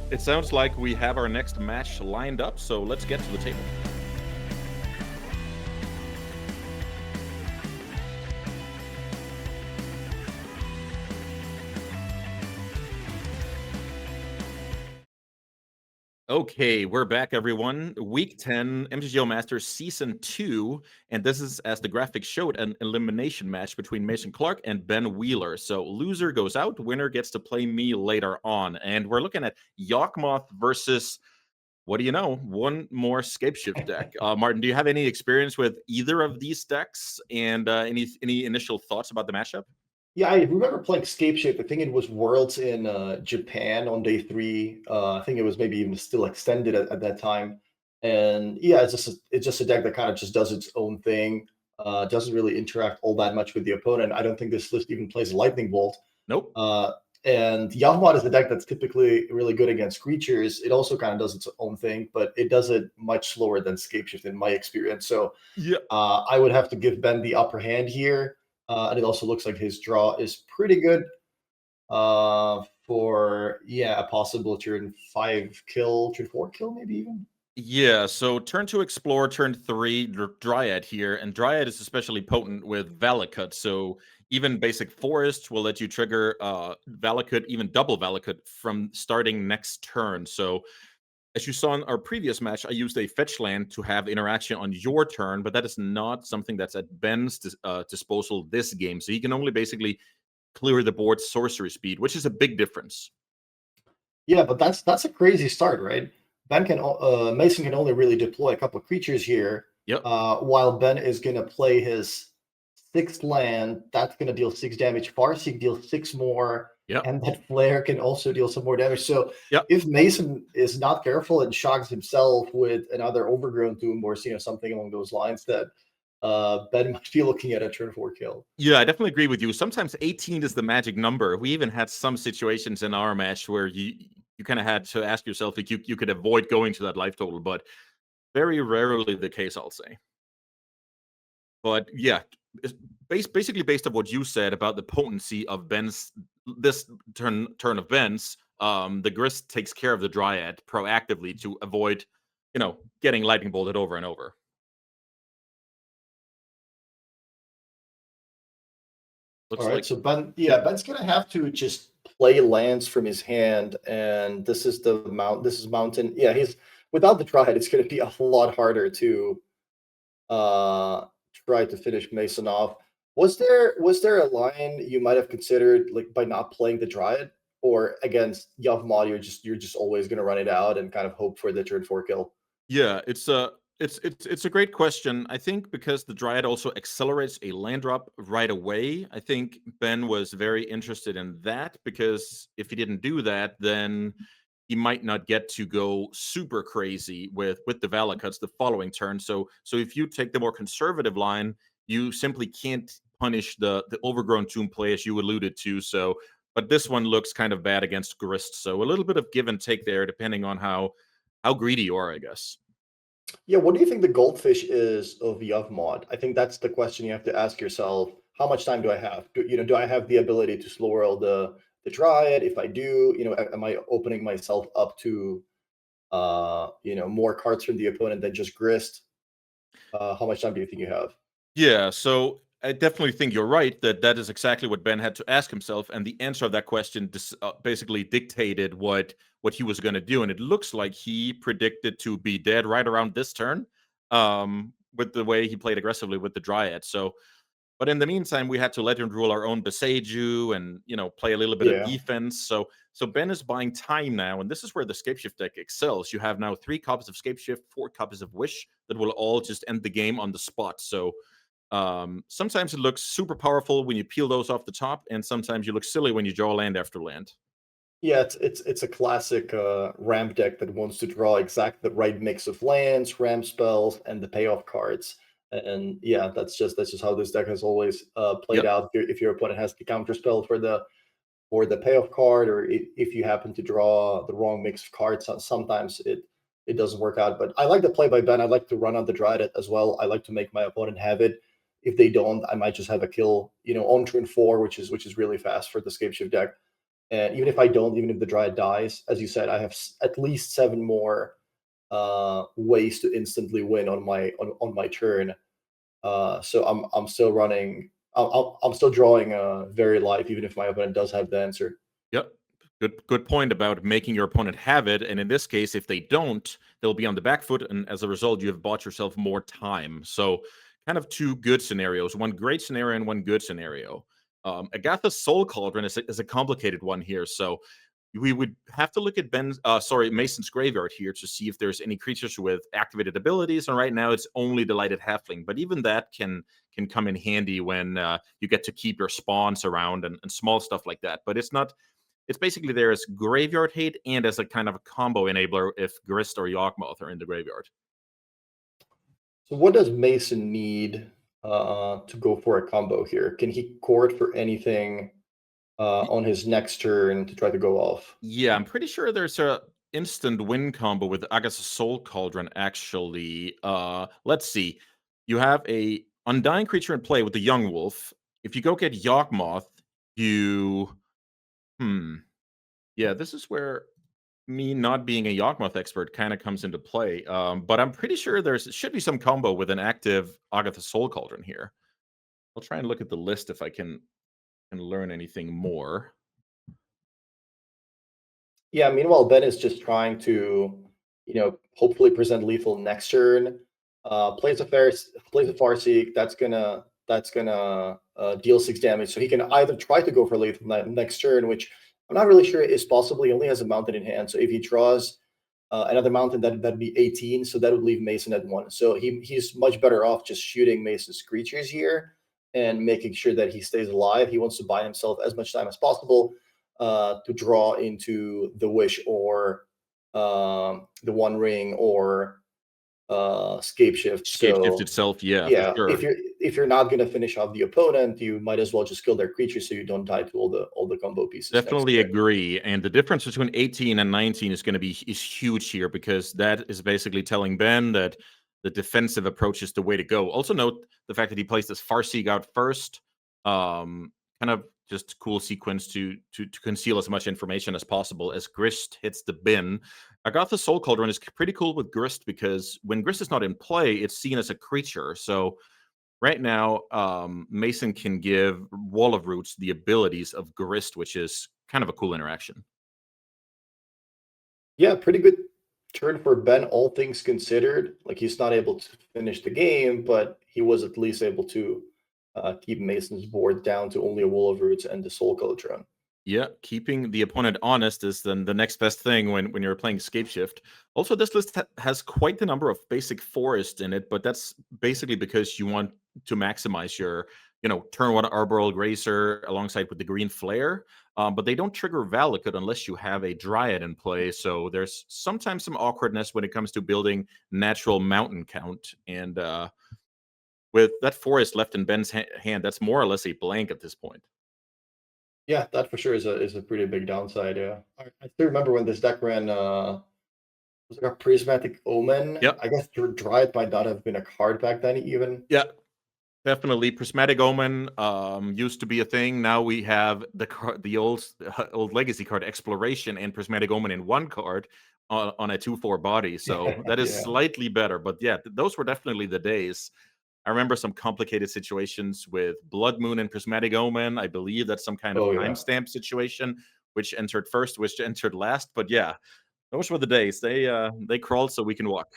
It sounds like we have our next match lined up, so let's get to the table. Okay, we're back, everyone. Week 10, MTGO Master Season 2, and this is, as the graphics showed, an elimination match between Mason Clark and Ben Wheeler. So loser goes out, winner gets to play me later on. And we're looking at Yawgmoth versus, what do you know, one more Scapeshift deck. Martin, do you have any experience with either of these decks? And any initial thoughts about the matchup? Yeah, I remember playing Scapeshift. I think it was Worlds in Japan on day three. I think it was maybe even still extended at that time. And yeah, it's just a deck that kind of just does its own thing. Doesn't really interact all that much with the opponent. I don't think this list even plays Lightning Bolt. Nope. Uh, and Yawgmoth is a deck that's typically really good against creatures. It also kind of does its own thing, but it does it much slower than Scapeshift in my experience. So Yeah. I would have to give Ben the upper hand here. And it also looks like his draw is pretty good for, yeah, a possible turn 5 kill, turn 4 kill, maybe even. Yeah, so turn 2 Explore, turn 3 Dryad here, and Dryad is especially potent with Valakut, so even basic Forest will let you trigger Valakut, even double Valakut from starting next turn. So as you saw in our previous match, I used a fetch land to have interaction on your turn, but that is not something that's at Ben's disposal this game. So he can only basically clear the board sorcery speed, which is a big difference. Yeah, but that's a crazy start, right? Mason can only really deploy a couple of creatures here, Yep. while Ben is gonna play his sixth land. That's gonna deal 6 damage. Farseek deals 6 more, Yep. and that flare can also deal some more damage. So Yep. if Mason is not careful and shocks himself with another overgrown tomb or something along those lines, that Ben might be looking at a turn 4 kill. Yeah, I definitely agree with you. Sometimes 18 is the magic number. We even had some situations in our match where you kind of had to ask yourself if you could avoid going to that life total, but very rarely the case, I'll say. But yeah, basically based on what you said about the potency of Ben's this turn of Ben's, the Grist takes care of the Dryad proactively to avoid, getting lightning bolted over and over. All Looks right, like, so Ben, yep. yeah, Ben's gonna have to just play lands from his hand, and this is the mount. This is mountain. Yeah, he's without the Triad, it's gonna be a lot harder to uh try to finish Mason off. Was there a line you might have considered, like, by not playing the Dryad, or against Yawgmoth, you're just always gonna run it out and kind of hope for the turn 4 kill? Yeah, it's a great question. I think because the Dryad also accelerates a land drop right away. I think Ben was very interested in that because if he didn't do that, then he might not get to go super crazy with the Valakuts the following turn. So if you take the more conservative line, you simply can't punish the overgrown tomb play as you alluded to. So, but this one looks kind of bad against Grist. So a little bit of give and take there, depending on how greedy you are, I guess. Yeah, what do you think the goldfish is of Yawgmoth? I think that's the question you have to ask yourself. How much time do I have? Do I have the ability to slow roll the Dryad? If I do, am I opening myself up to more cards from the opponent than just Grist? How much time do you think you have? Yeah, so I definitely think you're right that that is exactly what Ben had to ask himself, and the answer of that question basically dictated what he was going to do, and it looks like he predicted to be dead right around this turn, with the way he played aggressively with the Dryad. So, but in the meantime, we had to let him rule our own Beseju and play a little bit of Yeah. defense. So Ben is buying time now, and this is where the Scapeshift deck excels. You have now 3 copies of Scapeshift, 4 copies of Wish that will all just end the game on the spot. So sometimes it looks super powerful when you peel those off the top, and sometimes you look silly when you draw land after land. Yeah, it's a classic ramp deck that wants to draw exactly the right mix of lands, ramp spells, and the payoff cards. And yeah, that's just how this deck has always played Yep. out. If your opponent has the counter spell for the payoff card, or if you happen to draw the wrong mix of cards, sometimes it doesn't work out. But I like the play by Ben. I like to run on the Dryad as well. I like to make my opponent have it. If they don't, I might just have a kill, on turn 4, which is really fast for the Scapeshift deck. And even if I don't, even if the Dryad dies, as you said, I have at least 7 more ways to instantly win on my turn. So I'm still running. I'm still drawing very live, even if my opponent does have the answer. Yep. Good point about making your opponent have it. And in this case, if they don't, they'll be on the back foot. And as a result, you have bought yourself more time. So kind of two good scenarios, one great scenario and one good scenario. Agatha's Soul Cauldron is a complicated one here. So we would have to look at Mason's graveyard here to see if there's any creatures with activated abilities. And right now it's only Delighted Halfling, but even that can come in handy when you get to keep your spawns around and small stuff like that. But it's basically there as graveyard hate and as a kind of a combo enabler if Grist or Yawgmoth are in the graveyard. So what does Mason need to go for a combo here? Can he court for anything on his next turn to try to go off? Yeah, I'm pretty sure there's a instant win combo with Agatha's Soul Cauldron, actually. Let's see. You have a Undying creature in play with the Young Wolf. If you go get Yawgmoth, you... Yeah, this is where me not being a Yawgmoth expert kind of comes into play. But I'm pretty sure there should be some combo with an active Agatha Soul Cauldron here. I'll try and look at the list if I can learn anything more. Yeah, meanwhile, Ben is just trying to, hopefully present lethal next turn. Plays a Farseek, that's gonna deal 6 damage. So he can either try to go for lethal next turn, which I'm not really sure is possible. He only has a mountain in hand. So if he draws another mountain, that'd be 18. So that would leave Mason at 1. So he's much better off just shooting Mason's creatures here and making sure that he stays alive. He wants to buy himself as much time as possible to draw into the Wish or the One Ring or Scapeshift. Scapeshift So itself, yeah, for yeah, sure. if you're not gonna finish off the opponent, you might as well just kill their creatures so you don't die to all the combo pieces. Definitely agree. And the difference between 18 and 19 is going to be huge here, because that is basically telling Ben that the defensive approach is the way to go. Also note the fact that he plays this Farseek out first. Kind of just cool sequence to conceal as much information as possible as Grist hits the bin. Agatha's Soul Cauldron is pretty cool with Grist because when Grist is not in play, it's seen as a creature. So right now, Mason can give Wall of Roots the abilities of Grist, which is kind of a cool interaction. Yeah, pretty good turn for Ben, all things considered. Like, he's not able to finish the game, but he was at least able to keep Mason's board down to only a Wall of Roots and the Soul Cauldron. Yeah, keeping the opponent honest is then the next best thing when you're playing Scapeshift. Also, this list has quite the number of basic forests in it, but that's basically because you want to maximize your, turn 1 Arboreal Grazer alongside with the green Flare. But they don't trigger Valakut unless you have a Dryad in play. So there's sometimes some awkwardness when it comes to building natural mountain count. And with that forest left in Ben's hand, that's more or less a blank at this point. Yeah, that for sure is a pretty big downside. Yeah, I still remember when this deck ran. Was like a Prismatic Omen. Yep. I guess Dryad might not have been a card back then even. Yeah, definitely. Prismatic Omen used to be a thing. Now we have the old legacy card Exploration and Prismatic Omen in one card on a 2/4 body. So that is slightly better. But yeah, those were definitely the days. I remember some complicated situations with Blood Moon and Prismatic Omen. I believe that's some kind of timestamp situation, which entered first, which entered last. But yeah, those were the days. They crawled so we can walk.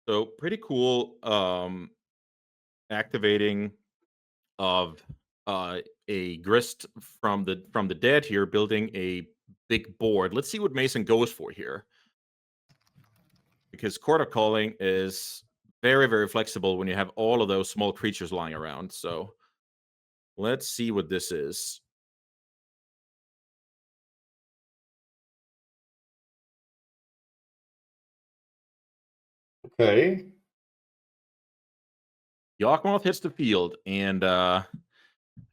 So pretty cool activating of a Grist from the dead here, building a big board. Let's see what Mason goes for here, because Court of Calling is very, very flexible when you have all of those small creatures lying around. So let's see what this is. Okay. Yawgmoth hits the field, and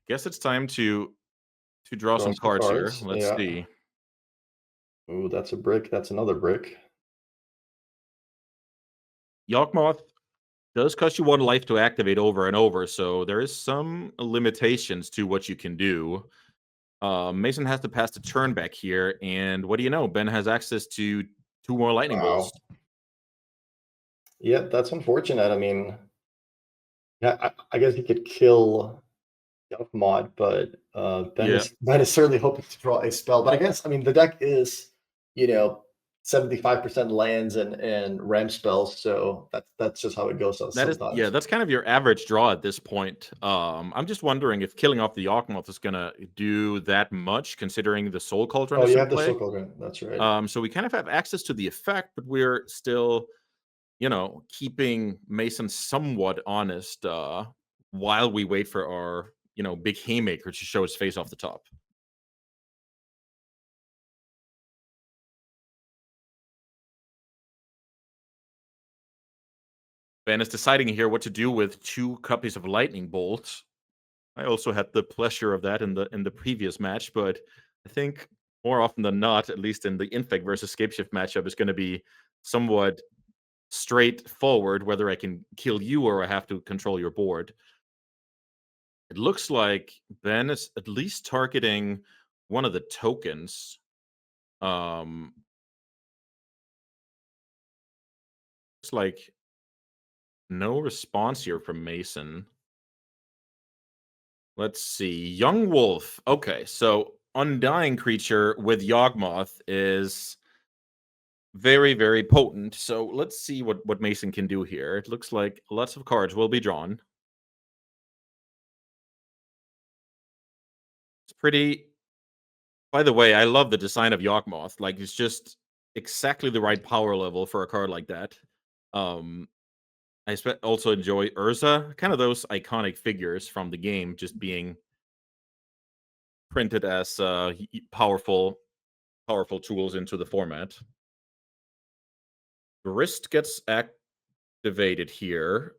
guess it's time to draw some cards here. Let's see. Oh, that's a brick. That's another brick. Yawgmoth does cost you 1 life to activate over and over, so there is some limitations to what you can do. Mason has to pass the turn back here, and what do you know? Ben has access to 2 more lightning bolts. Yeah, that's unfortunate. I mean, yeah, I guess he could kill Yawgmoth, but Ben is certainly hoping to draw a spell. But I guess, I mean, the deck is, 75% lands and ram spells, so that's just how it goes sometimes. That's kind of your average draw at this point. I'm just wondering if killing off the Yawgmoth is gonna do that much, considering the Soul Cauldron Oh, is you in have the play. Soul Cauldron. That's right. So we kind of have access to the effect, but we're still, keeping Mason somewhat honest while we wait for our, big haymaker to show his face off the top. Ben is deciding here what to do with 2 copies of lightning bolts. I also had the pleasure of that in the previous match, but I think more often than not, at least in the Infect versus Scapeshift matchup, is going to be somewhat straightforward whether I can kill you or I have to control your board. It looks like Ben is at least targeting one of the tokens. Looks like no response here from Mason. Let's see. Young Wolf. Okay, so Undying Creature with Yawgmoth is very, very potent. So let's see what Mason can do here. It looks like lots of cards will be drawn. It's pretty... By the way, I love the design of Yawgmoth. Like, it's just exactly the right power level for a card like that. I also enjoy Urza. Kind of those iconic figures from the game just being printed as powerful tools into the format. Wrist gets activated here.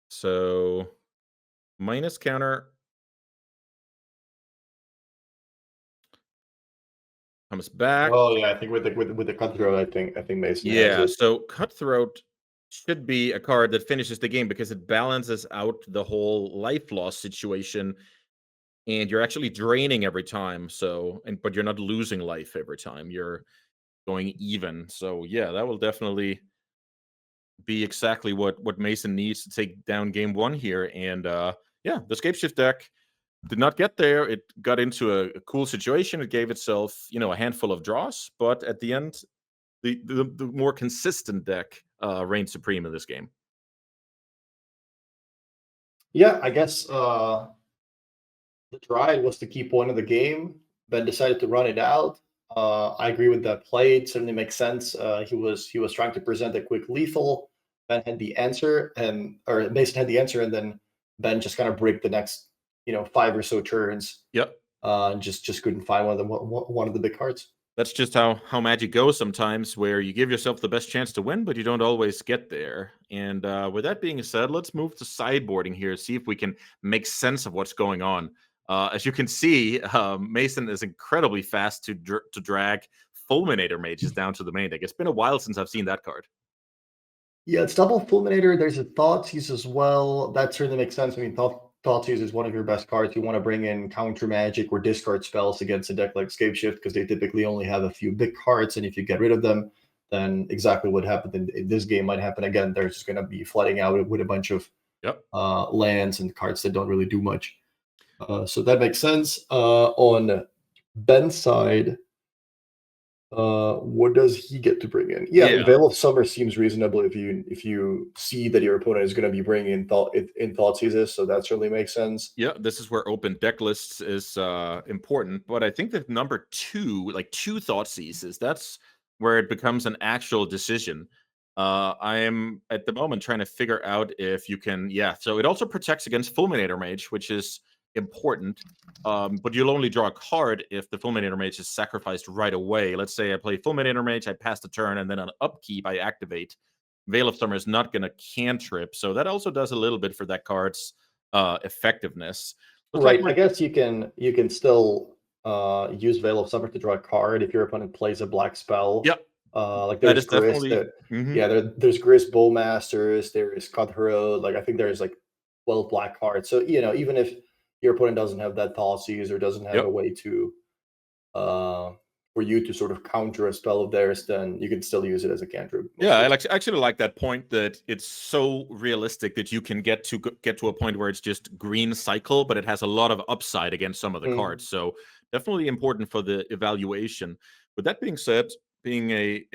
So minus counter comes back. Oh yeah, I think with the Cutthroat, I think Mason has it. So Cutthroat should be a card that finishes the game because it balances out the whole life loss situation, and you're actually draining every time. But you're not losing life every time. You're going even. So yeah, that will definitely be exactly what Mason needs to take down game 1 here. And the Scapeshift deck did not get there. It got into a cool situation. It gave itself, a handful of draws, but at the end, the more consistent deck reigned supreme in this game. Yeah, I guess the Dryad was the key point of the game. Ben decided to run it out. I agree with that play. It certainly makes sense. He was trying to present a quick lethal. Ben had the answer, or Mason had the answer, and then Ben just kind of bricked the next 5 or so turns. Yep. Just couldn't find one of the big cards. That's just how Magic goes sometimes, where you give yourself the best chance to win, but you don't always get there. And with that being said, let's move to sideboarding here, see if we can make sense of what's going on. As you can see, Mason is incredibly fast to drag Fulminator Mages down to the main deck. It's been a while since I've seen that card. Yeah, it's double Fulminator. There's a Thoughtseize as well. That certainly makes sense. I mean, Thoughtseize is one of your best cards. You want to bring in counter magic or discard spells against a deck like Scapeshift because they typically only have a few big cards, and if you get rid of them, then exactly what happened in this game might happen again. They're just going to be flooding out with a bunch of lands and cards that don't really do much. So that makes sense. On Ben's side, what does he get to bring in? Yeah, Veil of Summer seems reasonable if you see that your opponent is going to be bringing in Thoughtseizes, so that certainly makes sense. Yeah, this is where open deck lists is important, but I think that number 2, like 2 Thoughtseizes, that's where it becomes an actual decision. I am at the moment trying to figure out if you can, so it also protects against Fulminator Mage, which is important, but you'll only draw a card if the Fulminator Mage is sacrificed right away. Let's say I play Fulminator Mage, I pass the turn, and then on upkeep I activate. Veil of Summer is not going to cantrip, so that also does a little bit for that card's effectiveness. Right, I guess you can still use Veil of Summer to draw a card if your opponent plays a black spell. Yep. Like That there's is Gris, definitely. Mhm. yeah, there's Gris Bowmasters, there is Cutthroat. Like I think there's like 12 black cards. So even if your opponent doesn't have that Thoughtseize or doesn't have a Yep. way to uh for you to sort of counter a spell of theirs, then you can still use it as a cantrip most Yeah, of I the actually like that point that it's so realistic that you can get to a point where it's just green cycle, but it has a lot of upside against some of the time. cards. So definitely important for the evaluation. With that being said, being a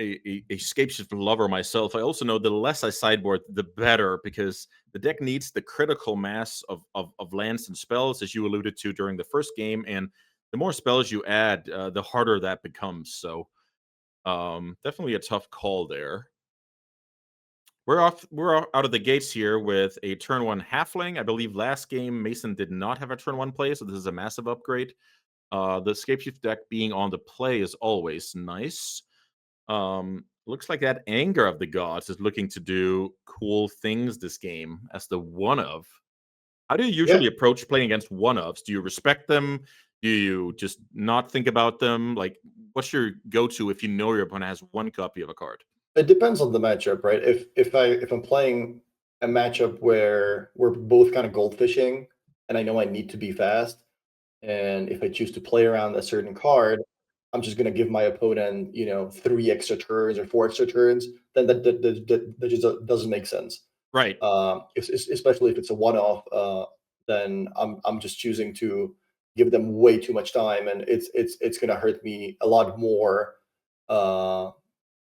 Scapeshift lover myself, I also know the less I sideboard, the better, because the deck needs the critical mass of lands and spells, as you alluded to during the first game, and the more spells you add, the harder that becomes. So definitely a tough call there. We're out of the gates here with a turn one halfling. I believe last game Mason did not have a turn one play, so this is a massive upgrade. The Scapeshift deck being on the play is always nice. Looks like that Anger of the Gods is looking to do cool things this game as the one of. How do you Yeah, usually approach playing against one ofs? Do you respect them? Do you just not think about them? Like, what's your go-to if you know your opponent has one copy of a card? it depends on the matchup, right? If I'm playing a matchup where we're both kind of goldfishing and I know I need to be fast, and if I choose to play around a certain card, I'm just gonna give my opponent, 3 extra turns or 4 extra turns, then that just doesn't make sense. Right. Especially if it's a one-off, then I'm just choosing to give them way too much time, and it's gonna hurt me a lot more, uh,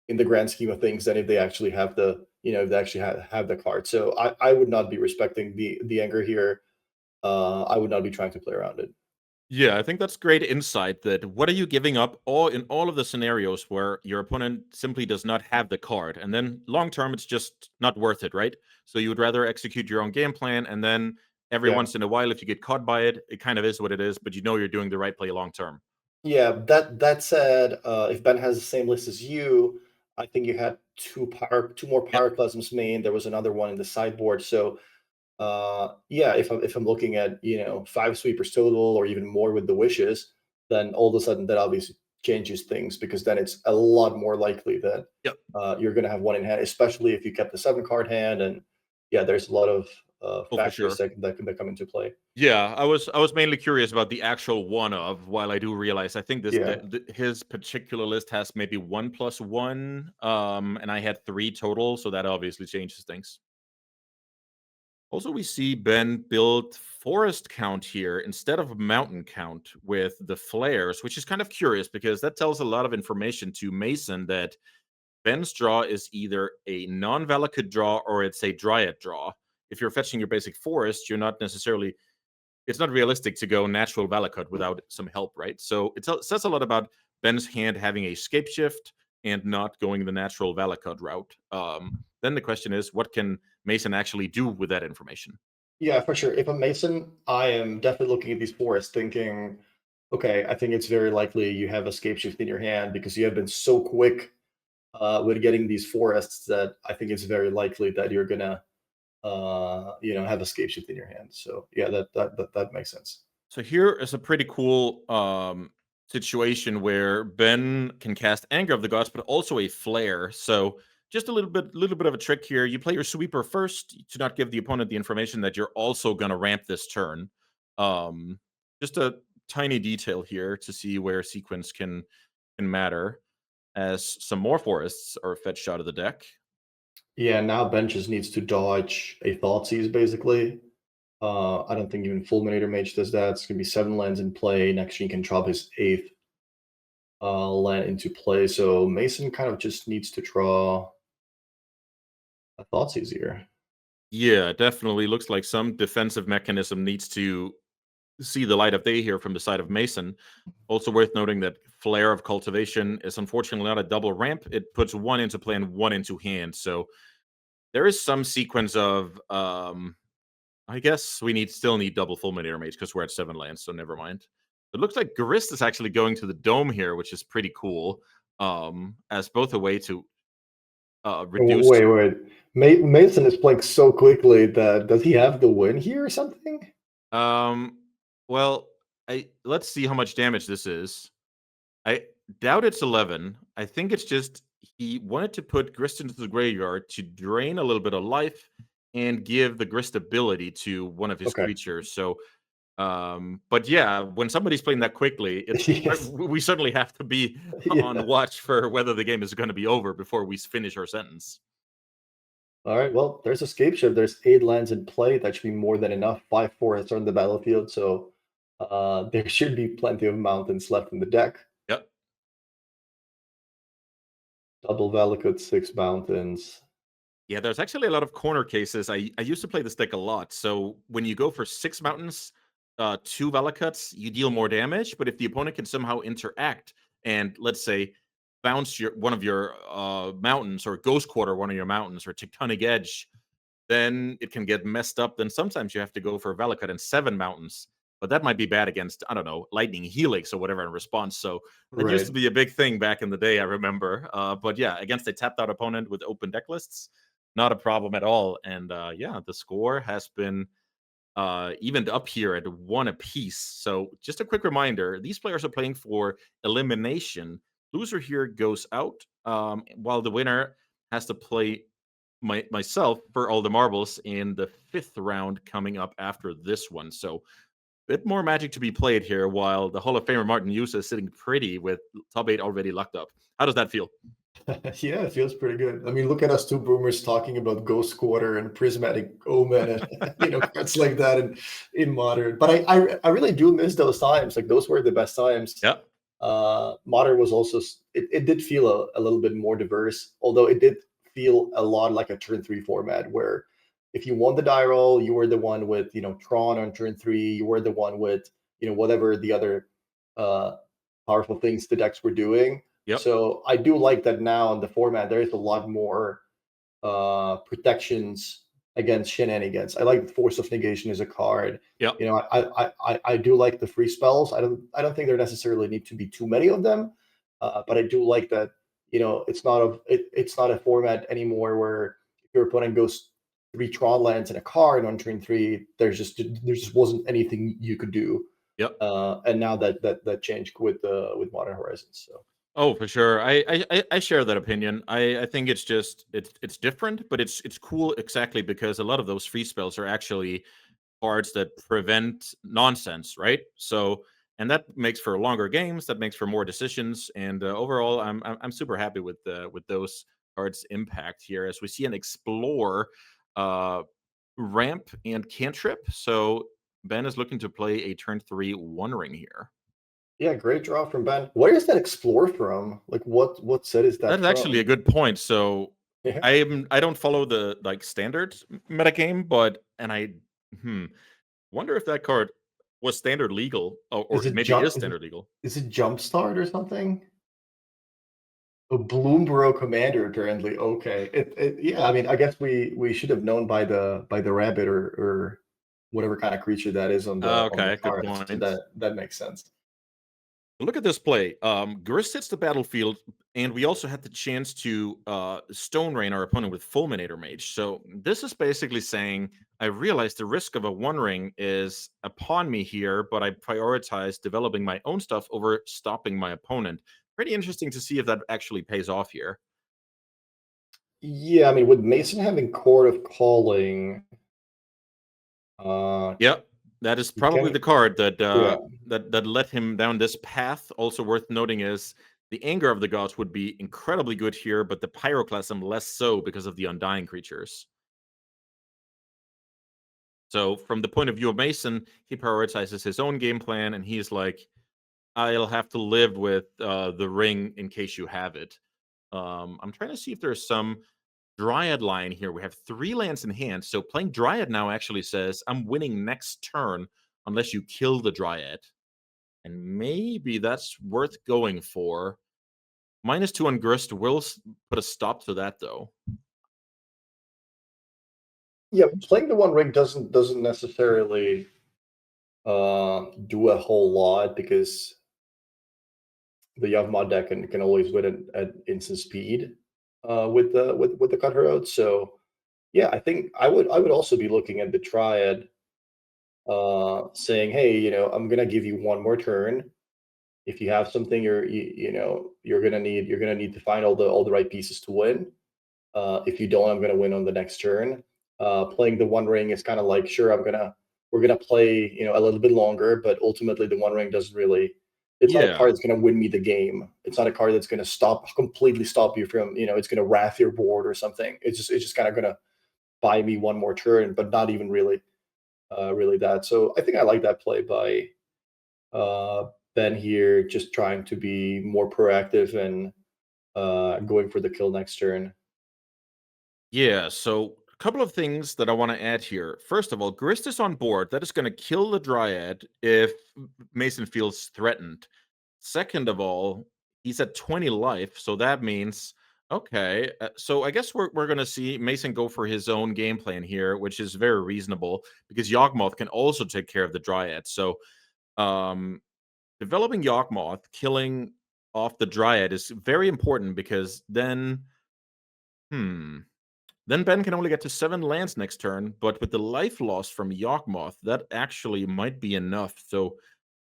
in the grand scheme of things than if they actually have if they actually have the card. So I would not be respecting the anger here. I would not be trying to play around it. Yeah, I think that's great insight that what are you giving up all of the scenarios where your opponent simply does not have the card, and then long term it's just not worth it, right? So you would rather execute your own game plan, and then every Yeah. once in a while if you get caught by it, it kind of is what it is, but you know you're doing the right play long term. Yeah, that said, if Ben has the same list as you, I think you had two more Yep. pyroclasms main. There was another one in the sideboard. So yeah, if I'm looking at 5 sweepers total or even more with the wishes, then all of a sudden that obviously changes things, because then it's a lot more likely that Yep. you're going to have one in hand, especially if you kept the 7 card hand. And yeah, there's a lot of Oh, for factors sure. that come into play. Yeah, I was mainly curious about the actual one of. While I do realize, I think Yeah. his particular list has maybe 1+1, and I had 3 total, so that obviously changes things. Also, we see Ben build forest count here instead of mountain count with the flares, which is kind of curious because that tells a lot of information to Mason that Ben's draw is either a non-Valakut draw or it's a Dryad draw. If you're fetching your basic forest, you're not necessarily it's not realistic to go natural Valakut without some help, right? So it says a lot about Ben's hand having a Scapeshift and not going the natural Valakut route. Then the question is, what can Mason actually do with that information? Yeah, for sure. If I'm Mason, I am definitely looking at these forests thinking, okay, I think it's very likely you have escape shift in your hand because you have been so quick with getting these forests that I think it's very likely that you're gonna have escape shift in your hand. So yeah, that makes sense. So here is a pretty cool situation where Ben can cast Anger of the Gods, but also a Flare. So just a little bit of a trick here. You play your sweeper first to not give the opponent the information that you're also going to ramp this turn. Um, just a tiny detail here to see where sequence can matter, as some more forests are fetched out of the deck. Yeah, now Ben just needs to dodge a Thoughtseize basically. I don't think even Fulminator Mage does that. It's gonna be 7 lands in play. Next he can drop his 8th land into play. So Mason kind of just needs to draw a Thoughtseize here. Yeah, definitely looks like some defensive mechanism needs to see the light of day here from the side of Mason. Also worth noting that Flare of Cultivation is unfortunately not a double ramp. It puts one into play and one into hand. So there is some sequence of I guess we still need double Fulminator Mage because we're at 7 lands, so never mind. It looks like Grist is actually going to the dome here, which is pretty cool. As both a way to reduce. Wait, wait. Mason is playing so quickly that does he have the win here or something? Um well, let's see how much damage this is. I doubt it's 11. I think it's just he wanted to put Grist into the graveyard to drain a little bit of life and give the Grist ability to one of his Okay. creatures. So, but yeah, when somebody's playing that quickly, Yes. we certainly have to be Yeah. on watch for whether the game is going to be over before we finish our sentence. All right. Well, there's a Scapeshift. There's 8 lands in play. That should be more than enough. 5 forests are on the battlefield, so there should be plenty of mountains left in the deck. Yep. Double Valakut, 6 mountains. Yeah, there's actually a lot of corner cases. I used to play this deck a lot. So when you go for 6 mountains, 2 Valakuts, you deal more damage. But if the opponent can somehow interact and let's say bounce one of your mountains or ghost quarter one of your mountains or tectonic edge, then it can get messed up. Then sometimes you have to go for a Valakut and 7 mountains. But that might be bad against, I don't know, Lightning Helix or whatever in response. So that used Right. to be a big thing back in the day, I remember. But yeah, against a tapped out opponent with open deck lists, not a problem at all. And yeah, the score has been evened up here at 1 apiece. So just a quick reminder, these players are playing for elimination. Loser here goes out, while the winner has to play myself for all the marbles in the 5th round coming up after this one. So bit more Magic to be played here, while the Hall of Famer Martin Juza is sitting pretty with top 8 already locked up. How does that feel? Yeah, it feels pretty good. I mean, look at us two boomers talking about Ghost Quarter and Prismatic Omen and cards like that in Modern. But I really do miss those times. Like those were the best times. Yeah. Modern was also it did feel a little bit more diverse, although it did feel a lot like a turn 3 format where if you won the die roll, you were the one with Tron on turn 3, you were the one with whatever the other uh powerful things the decks were doing. Yep. So I do like that now in the format there is a lot more protections against shenanigans. I like the Force of Negation as a card. Yep. I do like the free spells. I don't think there necessarily need to be too many of them, but I do like that. It's not a format anymore where if your opponent goes 3 Tron lands and a card on turn 3, there just wasn't anything you could do. Yep. And now that changed with Modern Horizons. So. Oh, for sure. I share that opinion. I think it's just it's different, but it's cool exactly because a lot of those free spells are actually cards that prevent nonsense, right? So and that makes for longer games, that makes for more decisions, and overall, I'm super happy with those cards' impact here as we see an explore, uh, ramp and cantrip. So Ben is looking to play a turn 3 One Ring here. Yeah, great draw from Ben. Where is that explore from? Like what set is that That is actually a from? good point. So Yeah. I don't follow the like standard metagame, but and I wonder if that card was standard legal or Is it maybe jump is standard legal. is it Jumpstart or something? A Bloomborough Commander apparently. Okay. Yeah, I mean, I guess we should have known by the rabbit or whatever kind of creature that is on the Okay, good card. So point. that makes sense. Look at this play. Grist hits the battlefield, and we also had the chance to Stone Rain our opponent with Fulminator Mage. So this is basically saying, I realize the risk of a One Ring is upon me here, but I prioritize developing my own stuff over stopping my opponent. Pretty interesting to see if that actually pays off here. Yeah, I mean, with Mason having Court of Calling, uh Yep, that is you probably can the card that yeah. that led him down this path. Also worth noting is the Anger of the Gods would be incredibly good here, but the Pyroclasm less so because of the Undying creatures. So from the point of view of Mason, he prioritizes his own game plan, and he's like, "I'll have to live with the ring in case you have it." I'm trying to see if there's some Dryad line here. We have 3 lands in hand, so playing Dryad now actually says I'm winning next turn unless you kill the Dryad, and maybe that's worth going for. -2 on Grist will put a stop to that, though. Yeah, playing the One Ring doesn't necessarily do a whole lot because the Yawgmoth deck can always win at instant speed with the cutter out. So yeah, I think I would also be looking at the Triad, saying, hey, I'm gonna give you one more turn. If you have something, you're gonna need to find all the right pieces to win. If you don't, I'm gonna win on the next turn. Playing the One Ring is kind of like, sure, we're gonna play a little bit longer, but ultimately the One Ring doesn't really. It's not a card that's gonna win me the game. It's not a card that's gonna completely stop you from it's gonna wrath your board or something. It's just kind of gonna buy me one more turn, but not even really that. So I think I like that play by Ben here, just trying to be more proactive and going for the kill next turn. Yeah, so a couple of things that I want to add here. First of all, Grist is on board. That is going to kill the Dryad if Mason feels threatened. Second of all, he's at 20 life, so that means okay. So I guess we're going to see Mason go for his own game plan here, which is very reasonable because Yawgmoth can also take care of the Dryad. So developing Yawgmoth, killing off the Dryad is very important because then then Ben can only get to 7 lands next turn, but with the life loss from Yawgmoth, that actually might be enough. So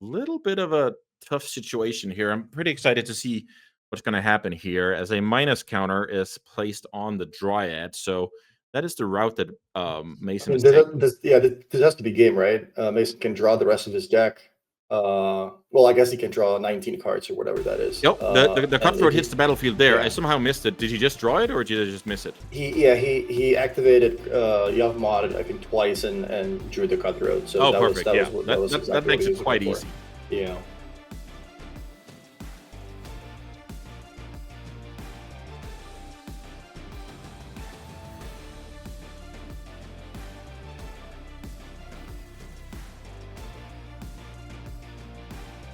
a little bit of a tough situation here. I'm pretty excited to see what's going to happen here as a minus counter is placed on the Dryad. So that is the route that Mason is taking. This has to be game, right? Mason can draw the rest of his deck. Well, I guess he can draw 19 cards or whatever that is. Yep, the cutthroat hits the battlefield there. Yeah. I somehow missed it. Did he just draw it, or did I just miss it? He activated Yawgmoth, I think, twice and drew the cutthroat. So perfect. that makes it quite easy. Yeah.